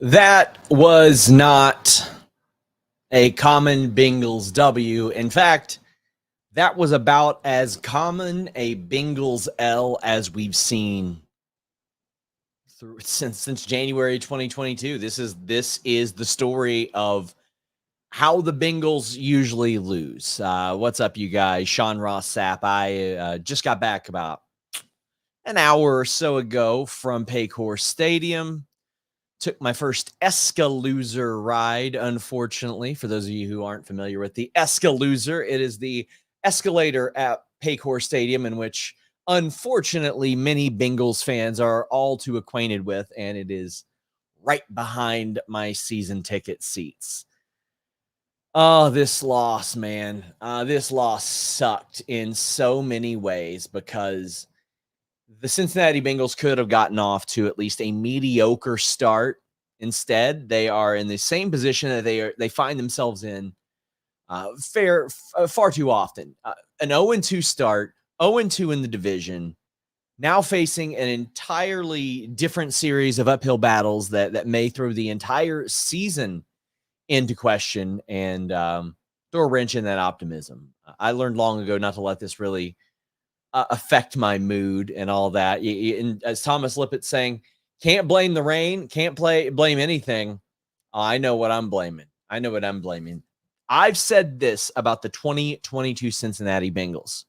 That was not a common Bengals W. In fact, that was about as common a Bengals L as we've seen since January 2022. This is the story of how the Bengals usually lose. What's up, you guys? Sean Ross Sapp. I just got back about an hour or so ago from Paycor Stadium. Took my first Escaloozer ride, unfortunately. For those of you who aren't familiar with the Escaloozer, it is the escalator at Paycor Stadium in which, unfortunately, many Bengals fans are all too acquainted with, and it is right behind my season ticket seats. Oh, this loss, man. This loss sucked in so many ways because the Cincinnati Bengals could have gotten off to at least a mediocre start. Instead, they are in the same position that they find themselves in far too often. An 0-2 start, 0-2 in the division, now facing an entirely different series of uphill battles that may throw the entire season into question and throw a wrench in that optimism. I learned long ago not to let this really affect my mood and all that. And as Thomas Lippett's saying, can't blame the rain, can't blame anything. I know what I'm blaming. I've said this about the 2022 Cincinnati Bengals,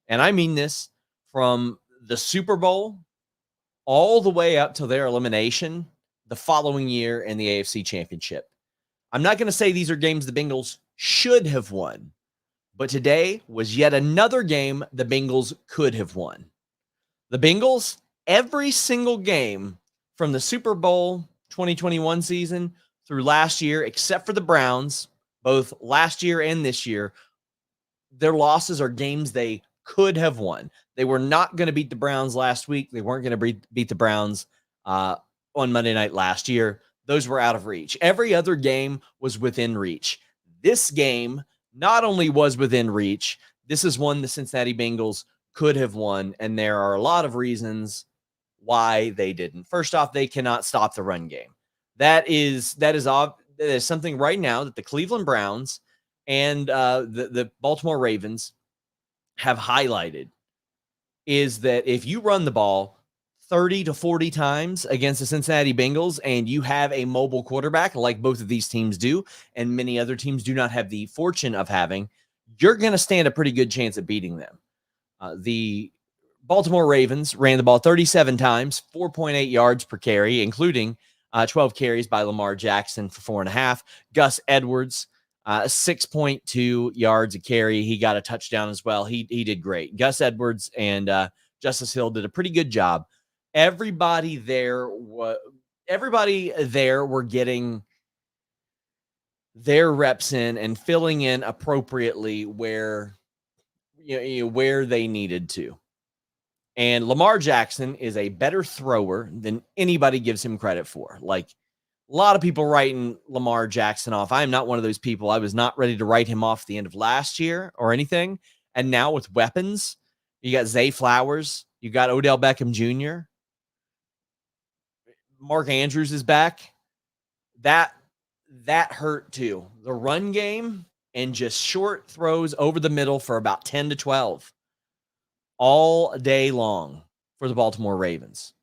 and I mean this from the Super Bowl all the way up to their elimination the following year in the AFC Championship. I'm not going to say these are games the Bengals should have won, but today was yet another game the Bengals could have won. The Bengals, every single game from the Super Bowl 2021 season through last year, except for the Browns, both last year and this year, their losses are games they could have won. They were not going to beat the Browns last week. They weren't going to beat the Browns on Monday night last year. Those were out of reach. Every other game was within reach. This game not only was within reach, this is one the Cincinnati Bengals could have won, and there are a lot of reasons why they didn't. First off, they cannot stop the run game. That is something right now that the Cleveland Browns and the Baltimore Ravens have highlighted, is that if you run the ball 30 to 40 times against the Cincinnati Bengals and you have a mobile quarterback like both of these teams do, and many other teams do not have the fortune of having, you're going to stand a pretty good chance at beating them. The Baltimore Ravens ran the ball 37 times, 4.8 yards per carry, including 12 carries by Lamar Jackson for 4.5. Gus Edwards, 6.2 yards a carry. He got a touchdown as well. He did great. Gus Edwards and Justice Hill did a pretty good job. Everybody there were getting their reps in and filling in appropriately where where they needed to. And Lamar Jackson is a better thrower than anybody gives him credit for. Like, a lot of people writing Lamar Jackson off. I am not one of those people. I was not ready to write him off at the end of last year or anything. And now with weapons, you got Zay Flowers, you got Odell Beckham Jr., Mark Andrews is back. That hurt too. The run game and just short throws over the middle for about 10 to 12 all day long for the Baltimore Ravens.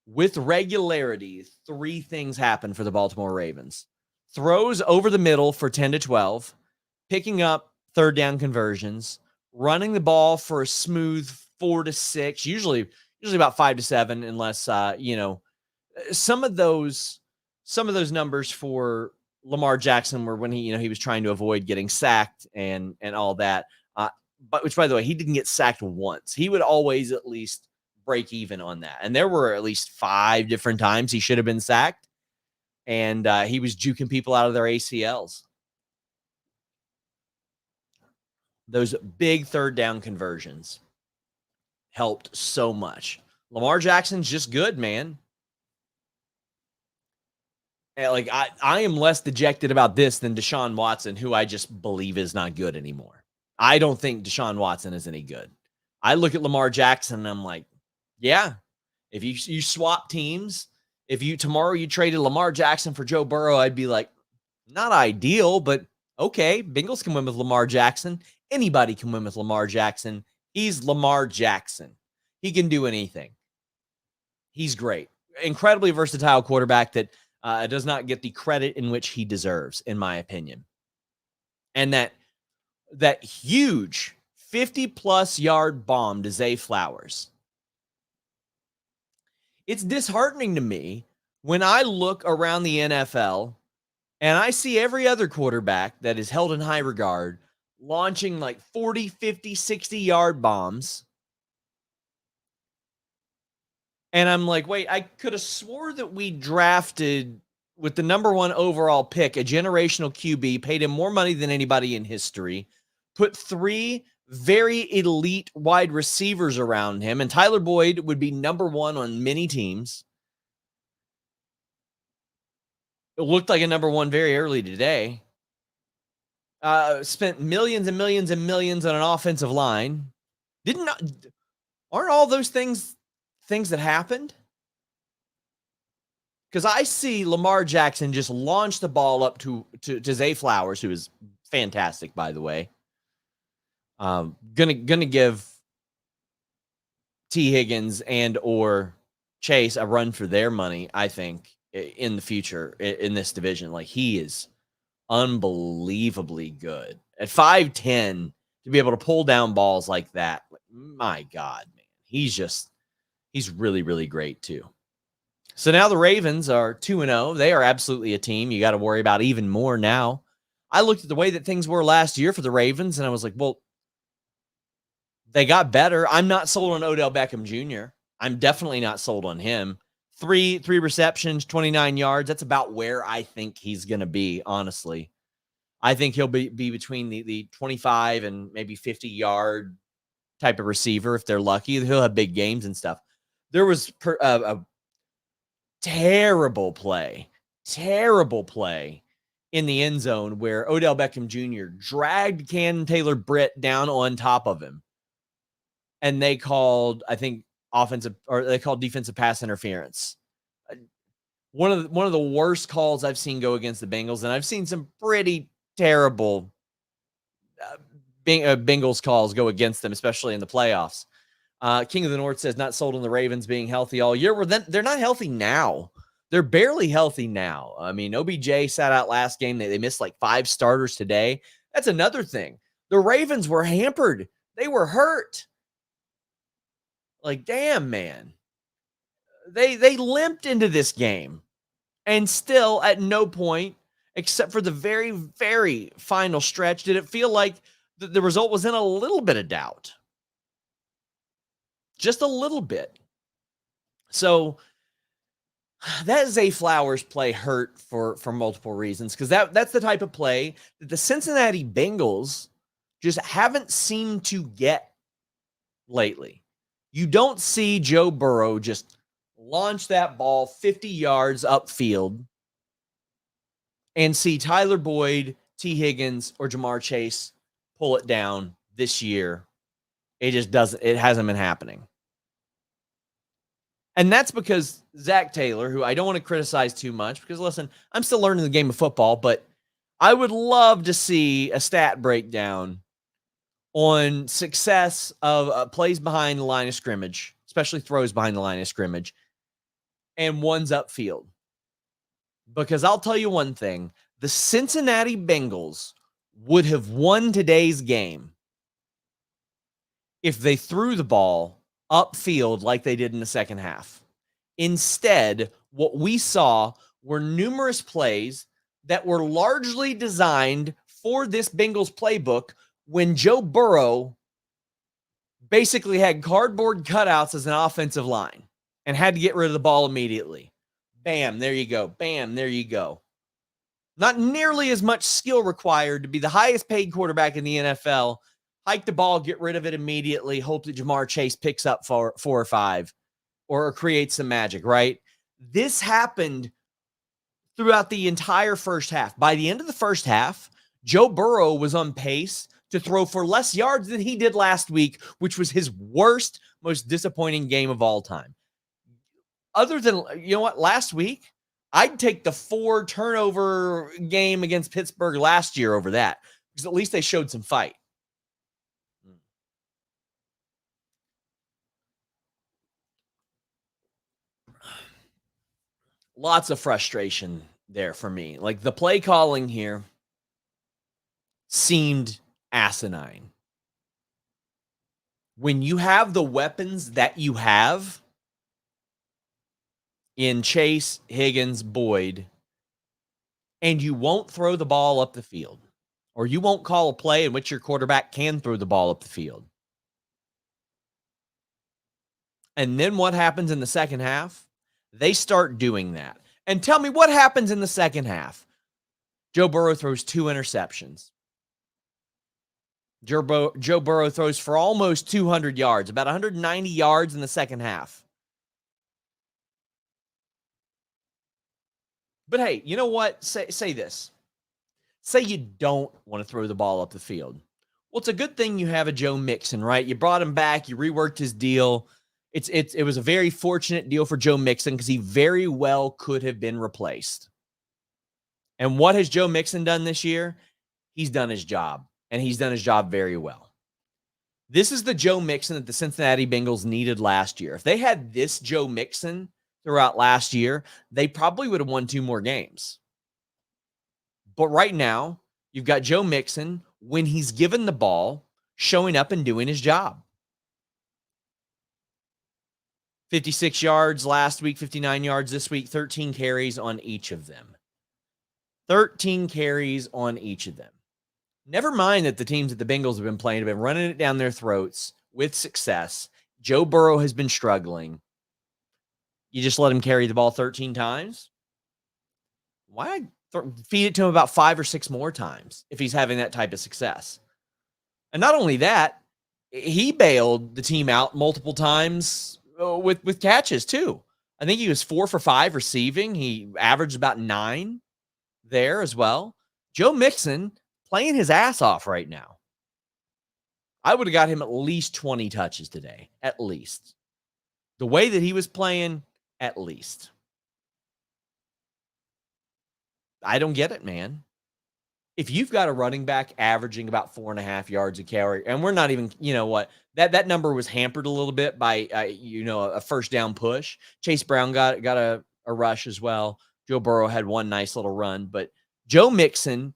With regularity, three things happen for the Baltimore Ravens. Throws over the middle for 10 to 12, picking up third down conversions, running the ball for a smooth 4 to 6, usually about 5 to 7, unless some of those numbers for Lamar Jackson were when he was trying to avoid getting sacked and all that. But which, by the way, he didn't get sacked once. He would always at least break even on that. And there were at least 5 different times he should have been sacked, and he was juking people out of their ACLs. Those big third down conversions helped so much. Lamar Jackson's just good, man. And like, I am less dejected about this than Deshaun Watson, who I just believe is not good anymore. I don't think Deshaun Watson is any good. I look at Lamar Jackson and I'm like, yeah, if you swap teams If you tomorrow you traded Lamar Jackson for Joe Burrow, I'd be like, not ideal, but okay. Bengals can win with Lamar Jackson. Anybody can win with Lamar Jackson. He's Lamar Jackson. He can do anything. He's great. Incredibly versatile quarterback that does not get the credit in which he deserves, in my opinion. And that huge 50-plus yard bomb to Zay Flowers. It's disheartening to me when I look around the NFL and I see every other quarterback that is held in high regard launching like 40, 50, 60-yard bombs. And I'm like, wait, I could have swore that we drafted with the number 1 overall pick, a generational QB, paid him more money than anybody in history, put 3 very elite wide receivers around him, and Tyler Boyd would be number 1 on many teams. It looked like a number 1 very early today. Spent millions and millions and millions on an offensive line. Aren't all those things that happened? Because I see Lamar Jackson just launch the ball up to Zay Flowers, who is fantastic, by the way. Gonna give T. Higgins and or Chase a run for their money, I think, in the future in this division. Like, he is unbelievably good. At 5'10", to be able to pull down balls like that, my God, man. He's really, really great too. So now the Ravens are 2-0. They are absolutely a team you got to worry about even more now. I looked at the way that things were last year for the Ravens, and I was like, well, they got better. I'm not sold on Odell Beckham Jr. I'm definitely not sold on him. Three receptions, 29 yards. That's about where I think he's going to be, honestly. I think he'll be between the 25 and maybe 50-yard type of receiver if they're lucky. He'll have big games and stuff. There was a terrible play in the end zone where Odell Beckham Jr. dragged Cannon Taylor-Britt down on top of him. And they called, I think, defensive pass interference. One of the worst calls I've seen go against the Bengals, and I've seen some pretty terrible Bengals calls go against them, especially in the playoffs. King of the North says not sold on the Ravens being healthy all year. Well, then they're not healthy now. They're barely healthy now. I mean, OBJ sat out last game. They missed like 5 starters today. That's another thing. The Ravens were hampered. They were hurt. Like, damn, man. They limped into this game. And still, at no point, except for the very, very final stretch, did it feel like the result was in a little bit of doubt. Just a little bit. So that Zay Flowers play hurt for multiple reasons, because that's the type of play that the Cincinnati Bengals just haven't seemed to get lately. You don't see Joe Burrow just launch that ball 50 yards upfield and see Tyler Boyd, T. Higgins, or Jamar Chase pull it down this year. It hasn't been happening. And that's because Zach Taylor, who I don't want to criticize too much, because listen, I'm still learning the game of football, but I would love to see a stat breakdown on success of plays behind the line of scrimmage, especially throws behind the line of scrimmage, and ones upfield. Because I'll tell you one thing, the Cincinnati Bengals would have won today's game if they threw the ball upfield like they did in the second half. Instead, what we saw were numerous plays that were largely designed for this Bengals playbook when Joe Burrow basically had cardboard cutouts as an offensive line and had to get rid of the ball immediately. Bam, there you go. Bam, there you go. Not nearly as much skill required to be the highest paid quarterback in the NFL. Hike the ball, get rid of it immediately, hope that Jamar Chase picks up 4 or 5 or creates some magic, right? This happened throughout the entire first half. By the end of the first half, Joe Burrow was on pace to throw for less yards than he did last week, which was his worst, most disappointing game of all time. Other than, you know what, last week, I'd take the 4 turnover game against Pittsburgh last year over that because at least they showed some fight. Lots of frustration there for me. Like the play calling here seemed asinine. When you have the weapons that you have in Chase, Higgins, Boyd, and you won't throw the ball up the field, or you won't call a play in which your quarterback can throw the ball up the field. And then what happens in the second half? They start doing that. And tell me what happens in the second half. Joe Burrow throws 2 interceptions. Joe Burrow throws for almost 200 yards, about 190 yards in the second half. But hey, you know what? Say this. Say you don't want to throw the ball up the field. Well, it's a good thing you have a Joe Mixon, right? You brought him back, you reworked his deal. It was a very fortunate deal for Joe Mixon because he very well could have been replaced. And what has Joe Mixon done this year? He's done his job, and he's done his job very well. This is the Joe Mixon that the Cincinnati Bengals needed last year. If they had this Joe Mixon throughout last year, they probably would have won 2 more games. But right now, you've got Joe Mixon, when he's given the ball, showing up and doing his job. 56 yards last week, 59 yards this week, 13 carries on each of them. 13 carries on each of them. Never mind that the teams that the Bengals have been playing have been running it down their throats with success. Joe Burrow has been struggling. You just let him carry the ball 13 times? Why feed it to him about 5 or 6 more times if he's having that type of success? And not only that, he bailed the team out multiple times with catches too. I think he was 4 for 5 receiving. He averaged about 9 there as well. Joe Mixon playing his ass off right now. I would have got him at least 20 touches today, at least. The way that he was playing, at least. I don't get it, man. If you've got a running back averaging about 4.5 yards a carry, and we're not even, you know what, that number was hampered a little bit by, a first down push. Chase Brown got a rush as well. Joe Burrow had one nice little run, but Joe Mixon,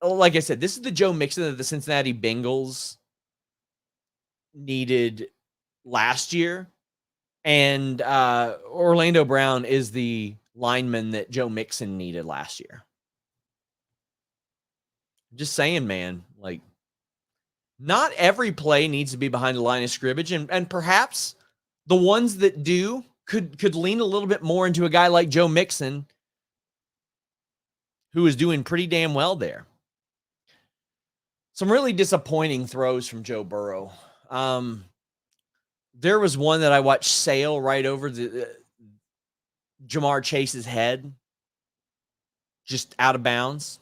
like I said, this is the Joe Mixon that the Cincinnati Bengals needed last year. And Orlando Brown is the lineman that Joe Mixon needed last year. Just saying, man, like not every play needs to be behind the line of scrimmage. And perhaps the ones that do could lean a little bit more into a guy like Joe Mixon, who is doing pretty damn well there. Some really disappointing throws from Joe Burrow. There was one that I watched sail right over the Jamar Chase's head, just out of bounds.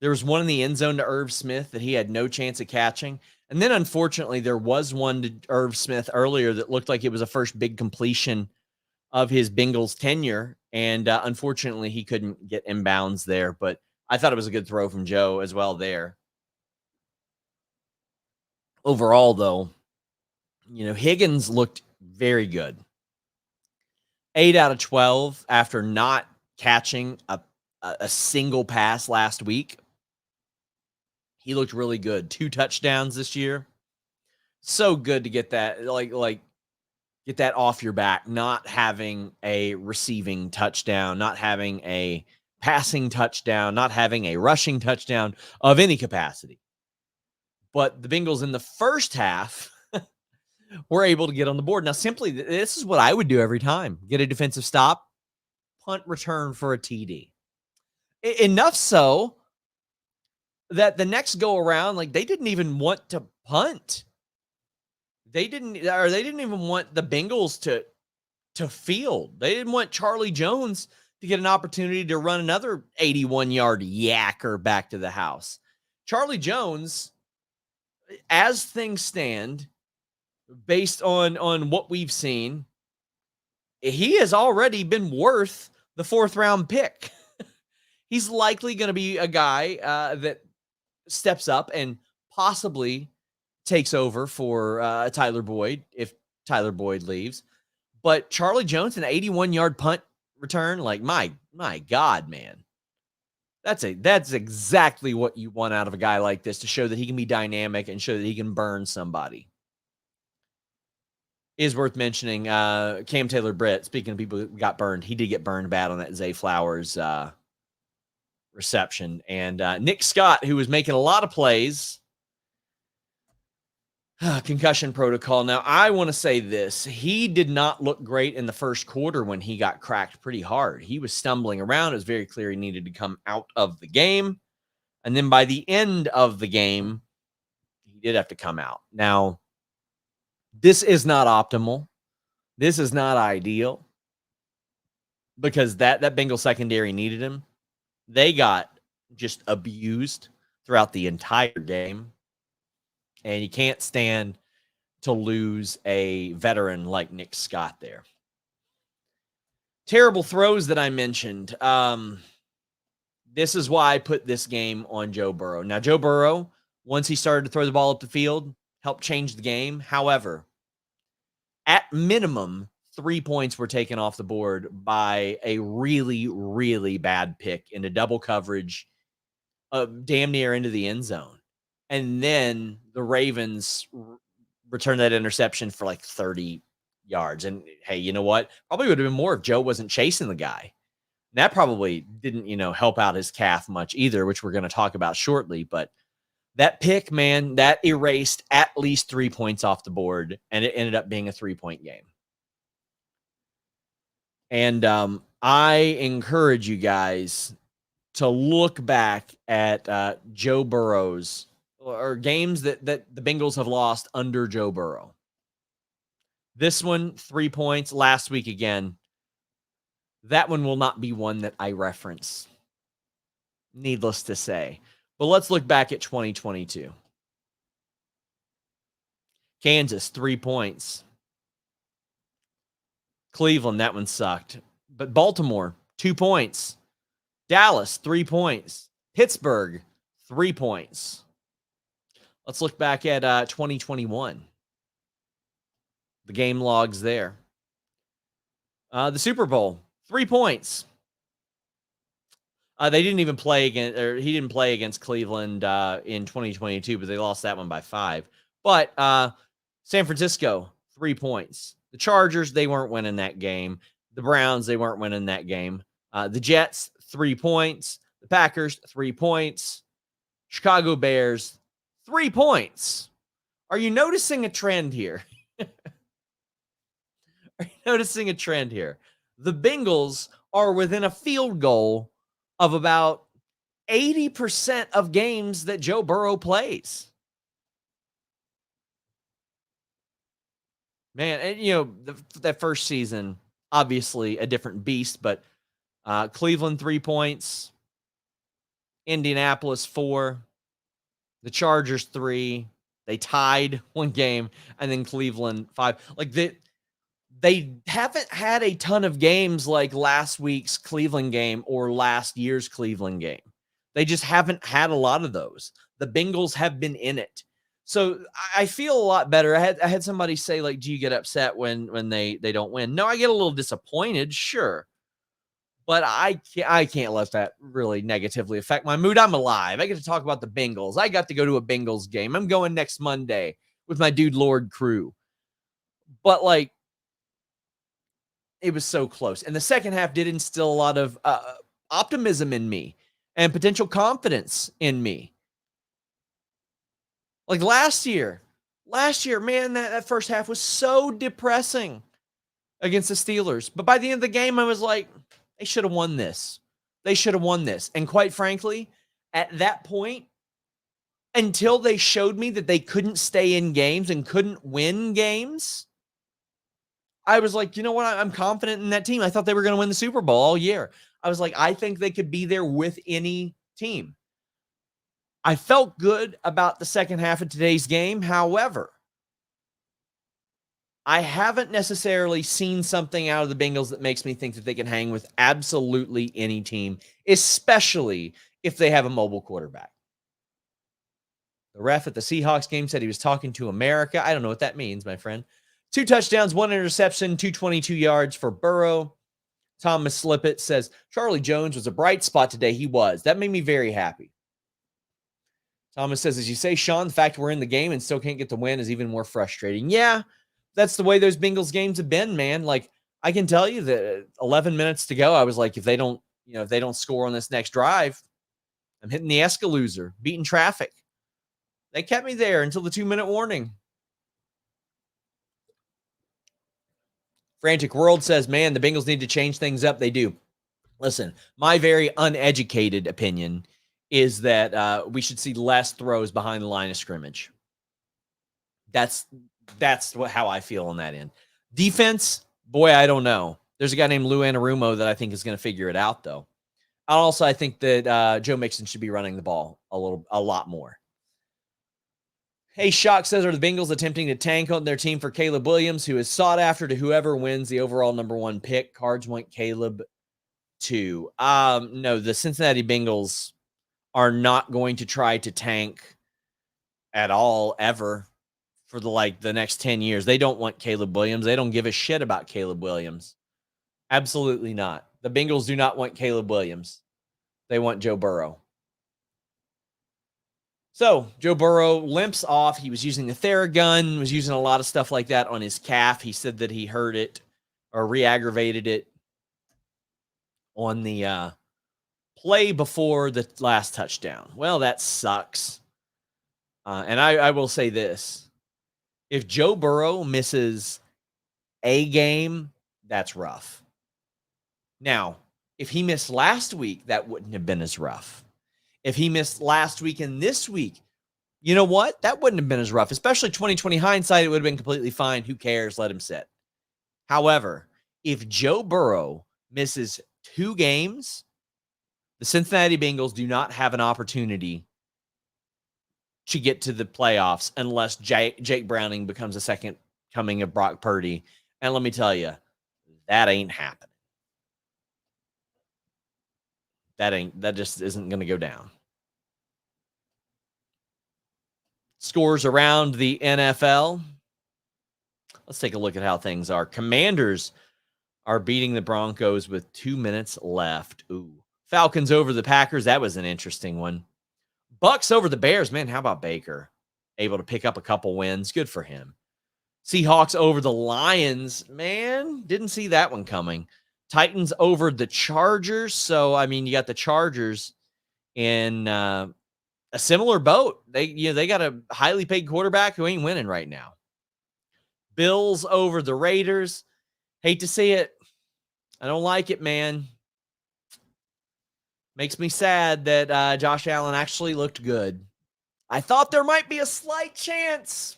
There was one in the end zone to Irv Smith that he had no chance of catching. And then, unfortunately, there was one to Irv Smith earlier that looked like it was a first big completion of his Bengals tenure. And unfortunately, he couldn't get inbounds there. But I thought it was a good throw from Joe as well there. Overall, though, Higgins looked very good. 8 out of 12 after not catching a single pass last week. He looked really good. 2 touchdowns this year. So good to get that, get that off your back, not having a receiving touchdown, not having a passing touchdown, not having a rushing touchdown of any capacity. But the Bengals in the first half were able to get on the board. Now, simply, this is what I would do every time. Get a defensive stop, punt return for a TD. Enough so that the next go around, they didn't even want to punt. They didn't even want the Bengals to field. They didn't want Charlie Jones to get an opportunity to run another 81-yard yacker back to the house. Charlie Jones, as things stand, based on what we've seen, he has already been worth the 4th round pick. He's likely going to be a guy that steps up and possibly takes over for Tyler Boyd if Tyler Boyd leaves. But Charlie Jones, an 81-yard punt return, like my God, man. That's exactly what you want out of a guy like this, to show that he can be dynamic and show that he can burn somebody. Is worth mentioning Cam Taylor-Britt, speaking of people who got burned, he did get burned bad on that Zay Flowers reception. And Nick Scott, who was making a lot of plays, concussion protocol. Now, I want to say this. He did not look great in the first quarter when he got cracked pretty hard. He was stumbling around. It was very clear he needed to come out of the game. And then by the end of the game, he did have to come out. Now, this is not optimal. This is not ideal, because that Bengal secondary needed him. They got just abused throughout the entire game. And you can't stand to lose a veteran like Nick Scott there. Terrible throws that I mentioned. This is why I put this game on Joe Burrow. Now, Joe Burrow, once he started to throw the ball up the field, helped change the game. However, at minimum, 3 points were taken off the board by a really, really bad pick into double coverage, damn near into the end zone. And then the Ravens returned that interception for like 30 yards. And hey, you know what? Probably would have been more if Joe wasn't chasing the guy. That probably didn't, help out his calf much either, which we're going to talk about shortly. But that pick, man, that erased at least 3 points off the board, and it ended up being a 3-point game. And I encourage you guys to look back at Joe Burrow's or games that the Bengals have lost under Joe Burrow. This one, 3 points. Last week again. That one will not be one that I reference, needless to say. But let's look back at 2022. Kansas, 3 points. Cleveland, that one sucked. But Baltimore, 2 points. Dallas, 3 points. Pittsburgh, 3 points. Let's look back at 2021. The game logs there. The Super Bowl, 3 points. They didn't even play against, or he didn't play against Cleveland in 2022, but they lost that one by 5. But San Francisco, 3 points. The Chargers, they weren't winning that game. The Browns, they weren't winning that game. The Jets, 3 points. The Packers, 3 points. Chicago Bears, 3 points. Are you noticing a trend here? Are you noticing a trend here? The Bengals are within a field goal of about 80% of games that Joe Burrow plays. Man, and that first season, obviously a different beast, but Cleveland 3 points, Indianapolis 4, the Chargers 3, they tied one game, and then Cleveland 5. Like they haven't had a ton of games like last week's Cleveland game or last year's Cleveland game. They just haven't had a lot of those. The Bengals have been in it. So I feel a lot better. I had somebody say, like, do you get upset when they don't win? No, I get a little disappointed, sure. But I can't let that really negatively affect my mood. I'm alive. I get to talk about the Bengals. I got to go to a Bengals game. I'm going next Monday with my dude Lord crew. But, like, it was so close. And the second half did instill a lot of optimism in me and potential confidence in me. Like last year, man, that first half was so depressing against the Steelers. But by the end of the game, I was like, they should have won this. They should have won this. And quite frankly, at that point, until they showed me that they couldn't stay in games and couldn't win games, I was like, you know what? I'm confident in that team. I thought they were going to win the Super Bowl all year. I was like, I think they could be there with any team. I felt good about the second half of today's game. However, I haven't necessarily seen something out of the Bengals that makes me think that they can hang with absolutely any team, especially if they have a mobile quarterback. The ref at the Seahawks game said he was talking to America. I don't know what that means, my friend. 2 touchdowns, 1 interception, 222 yards for Burrow. Thomas Slippett says, Charlie Jones was a bright spot today. He was. That made me very happy. Thomas says, as you say, Sean, the fact we're in the game and still can't get the win is even more frustrating. Yeah, that's the way those Bengals games have been, man. Like, I can tell you that 11 minutes to go, I was like, if they don't score on this next drive, I'm hitting the Escalooser, beating traffic. They kept me there until the 2-minute warning. Frantic World says, man, the Bengals need to change things up. They do. Listen, my very uneducated opinion is that we should see less throws behind the line of scrimmage. That's how I feel on that end. Defense, boy, I don't know. There's a guy named Lou Anarumo that I think is going to figure it out, though. Also, I think that Joe Mixon should be running the ball a lot more. Hey, Shock says, are the Bengals attempting to tank on their team for Caleb Williams, who is sought after to whoever wins the overall number 1 pick? Cards want Caleb too. No, the Cincinnati Bengals are not going to try to tank at all ever for the next 10 years. They don't want Caleb Williams. They don't give a shit about Caleb Williams. Absolutely not. The Bengals do not want Caleb Williams. They want Joe Burrow. So Joe Burrow limps off. He was using the Theragun, was using a lot of stuff like that on his calf. He said that he hurt it or re-aggravated it on the play before the last touchdown. Well, that sucks. And I will say this. If Joe Burrow misses a game, that's rough. Now, if he missed last week, that wouldn't have been as rough. If he missed last week and this week, you know what? That wouldn't have been as rough. Especially 2020 hindsight, it would have been completely fine. Who cares? Let him sit. However, if Joe Burrow misses 2 games, the Cincinnati Bengals do not have an opportunity to get to the playoffs unless Jake Browning becomes a second coming of Brock Purdy. And let me tell you, that ain't happening. That just isn't going to go down. Scores around the NFL. Let's take a look at how things are. Commanders are beating the Broncos with 2 minutes left. Ooh. Falcons over the Packers. That was an interesting one. Bucks over the Bears. Man, how about Baker? Able to pick up a couple wins. Good for him. Seahawks over the Lions. Man, didn't see that one coming. Titans over the Chargers. So, I mean, you got the Chargers in a similar boat. They got a highly paid quarterback who ain't winning right now. Bills over the Raiders. Hate to see it. I don't like it, man. Makes me sad that Josh Allen actually looked good. I thought there might be a slight chance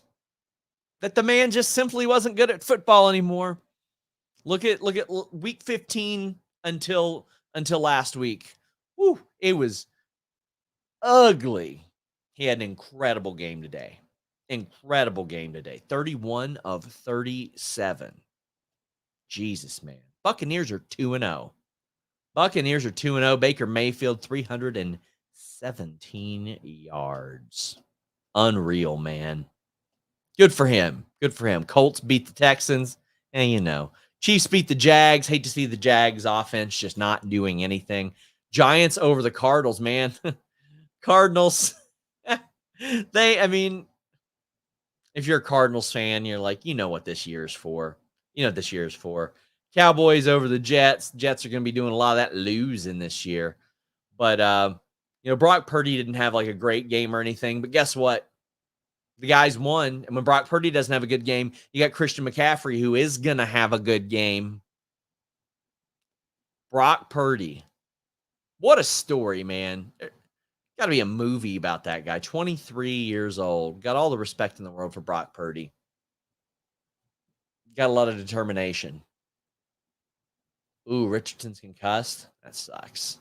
that the man just simply wasn't good at football anymore. Look at week 15 until last week. Woo, it was ugly. He had an incredible game today. 31 of 37. Jesus, man. Buccaneers are 2-0. Baker Mayfield, 317 yards. Unreal, man. Good for him. Colts beat the Texans. And, Chiefs beat the Jags. Hate to see the Jags offense just not doing anything. Giants over the Cardinals, man. Cardinals. If you're a Cardinals fan, you're like, you know what this year is for. Cowboys over the Jets. Jets are going to be doing a lot of that losing this year. But, Brock Purdy didn't have like a great game or anything. But guess what? The guys won. And when Brock Purdy doesn't have a good game, you got Christian McCaffrey, who is going to have a good game. Brock Purdy. What a story, man. Got to be a movie about that guy. 23 years old. Got all the respect in the world for Brock Purdy. Got a lot of determination. Ooh, Richardson's concussed. That sucks.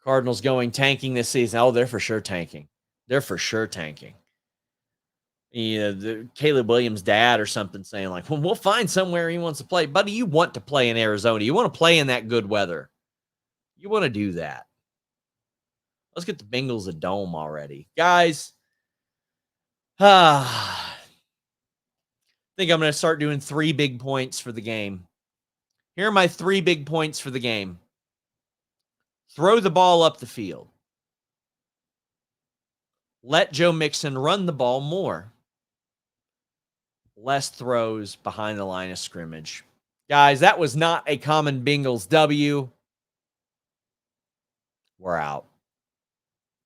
Cardinals going tanking this season. Oh, they're for sure tanking. Caleb Williams' dad or something saying like, well, we'll find somewhere he wants to play. Buddy, you want to play in Arizona. You want to play in that good weather. You want to do that. Let's get the Bengals a dome already. Guys, I think I'm going to start doing 3 big points for the game. Here are my 3 big points for the game. Throw the ball up the field. Let Joe Mixon run the ball more. Less throws behind the line of scrimmage. Guys, that was not a common Bengals W. We're out.